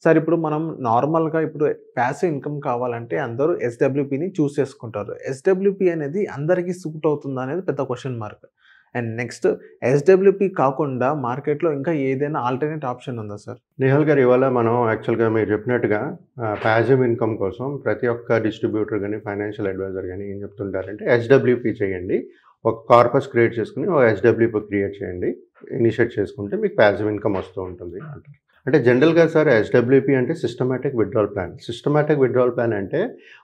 Sir ఇప్పుడు మనం నార్మల్‌గా ఇప్పుడు పాసివ్ ఇన్‌కమ్ కావాలంటే అందరూ ఎస్‌డబ్ల్యూపీని చూస్ చేసుకుంటారు. ఎస్‌డబ్ల్యూపీ అనేది అందరికి సూట్ అవుతుందా అనేది పెద్ద question mark. And next SWP కాకుండా మార్కెట్‌లో ఇంకా ఏదైనా ఆల్టర్‌నేట్ ఆప్షన్ ఉందా సార్? నిహాల్ గారు, ఇవాళ మనం యాక్చువల్‌గా మీరు చెప్పినట్టుగా పాసివ్ ఇన్‌కమ్ కోసం ప్రతి ఒక్క డిస్ట్రిబ్యూటర్ గాని, ఫైనాన్షియల్ అడ్వైజర్ గాని ఏం చెప్తుంటారంటే ఎస్‌డబ్ల్యూపీ చేయండి. ఒక కార్పస్ క్రియేట్ చేసుకొని ఒక ఎస్‌డబ్ల్యూపీ క్రియేట్ చేయండి. ఇనిషియేట్ చేసుకుంటే మీకు పాసివ్ ఇన్‌కమ్ వస్తూ ఉంటుంది అంటారు. అంటే జనరల్‌గా sir systematic withdrawal plan. Systematic withdrawal plan అంటే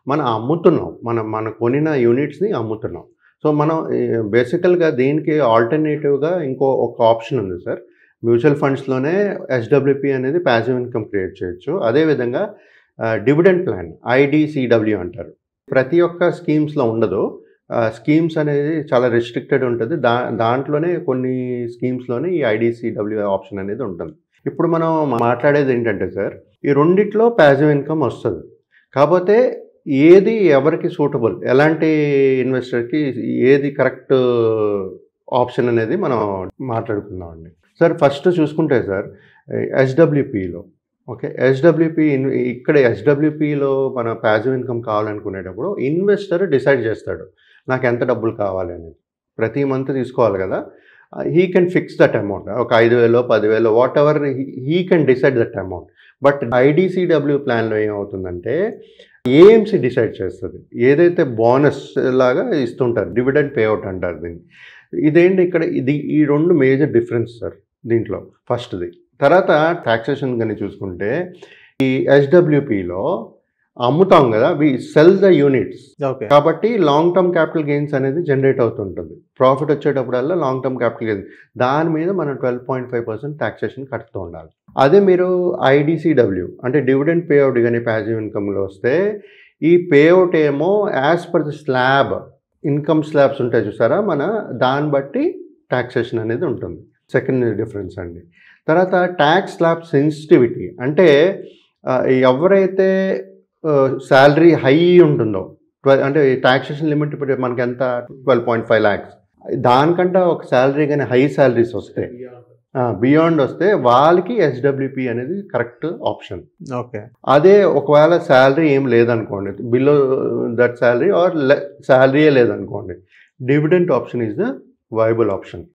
మనం అమ్ముతున్నాం. మనం కొనిన యూనిట్స్‌ని అమ్ముతున్నాం. సో, మనం బేసికల్‌గా దీనికి ఆల్టర్‌నేటివ్‌గా ఒక ఆప్షన్ ఉంది సార్. మ్యూచువల్ ఫండ్స్‌లోనే ఎస్‌డబ్ల్యూపీ అనేది పాసివ్ ఇన్‌కమ్ క్రియేట్ చేయొచ్చు. అదేవిధంగా డివిడెండ్ ప్లాన్ ఐడీసీడబ్ల్యూ అంటారు. ప్రతి ఒక్క స్కీమ్స్‌లో ఉండదు. స్కీమ్స్ అనేది చాలా రిస్ట్రిక్టెడ్ ఉంటది. దాంట్లోనే కొన్ని స్కీమ్స్‌లోనే ఈ ఐడీసీడబ్ల్యూ ఆప్షన్ అనేది ఉంటుంది. ఇప్పుడు మనం మాట్లాడేది ఏంటంటే సార్, ఈ రెండిట్లో పాసివ్ ఇన్‌కమ్ వస్తది. కాపోతే ఏది ఎవరికి సూటబుల్, ఎలాంటి ఇన్వెస్టర్‌కి ఏది కరెక్ట్ ఆప్షన్ అనేది మనం మాట్లాడుకుందామండి. సార్ ఫస్ట్ చూసుకుంటే సార్ ఎస్‌డబ్ల్యూపీలో ఓకే. ఇక్కడ ఎస్‌డబ్ల్యూపీలో మన పాసివ్ ఇన్‌కమ్ కావాలనుకునేటప్పుడు ఇన్వెస్టర్ డిసైడ్ చేస్తాడు. నాకు ఎంత డబ్బులు కావాలి అనేది. ప్రతి మంత్ తీసుకోవాలి కదా! He can fix that amount. ఒక 5,000 10,000 whatever he can decide that amount. But IDCW ప్లాన్‌లో ఏమవుతుందంటే ఏఎంసీ డిసైడ్ చేస్తది. ఏదైతే బోనస్ లాగా ఇస్తుంటారు. డివిడెండ్ పేఅవుట్ అంటారు దీన్ని. ఇదేంటి ఇక్కడ ఈ 2 మేజర్ డిఫరెన్స్ సార్ దీంట్లో ఫస్ట్‌ది. తర్వాత టాక్సేషన్ గాని చూసుకుంటే ఈ ఎస్‌డబ్ల్యూపీలో అమ్ముతాం కదా! We sell the units. Okay. కాబట్టి లాంగ్ టర్మ్ క్యాపిటల్ గెయిన్స్ అనేది జనరేట్ అవుతుంటుంది. ప్రాఫిట్ వచ్చేటప్పుడల్లా లాంగ్ టర్మ్ క్యాపిటల్ గెయిన్స్. దాని మీద మనం 12.5% టాక్సేషన్ కడుతూ ఉండాలి. అదే మీరు ఐడీసీడబ్ల్యూ అంటే డివిడెండ్ పేఅవుట్ గాని పాసివ్ ఇన్‌కమ్‌లో వస్తే ఈ పేఅవుట్ ఏమో as per the slab income slabs ఉంటాయి చూసారా? దాన్ని బట్టి టాక్సేషన్ అనేది ఉంటుంది. సెకండ్ డిఫరెన్స్ అండి. తర్వాత టాక్స్ స్లాబ్ సెన్సిటివిటీ అంటే ఎవరైతే సాలరీ హై ఉంటుందో అంటే టాక్సేషన్ లిమిట్ ఇప్పుడు మనకి ఎంత 12.5 lakhs. దానికంటే ఒక సాలరీ కానీ హై సాలరీస్ వస్తే బియాండ్ వస్తే వాళ్ళకి ఎస్‌డబ్ల్యూపీ అనేది కరెక్ట్ ఆప్షన్. ఓకే. అదే ఒకవేళ సాలరీ ఏం లేదనుకోండి, బిలో దట్ సాలరీ ఆర్ సాలరీయే లేదనుకోండి, dividend option is the viable option.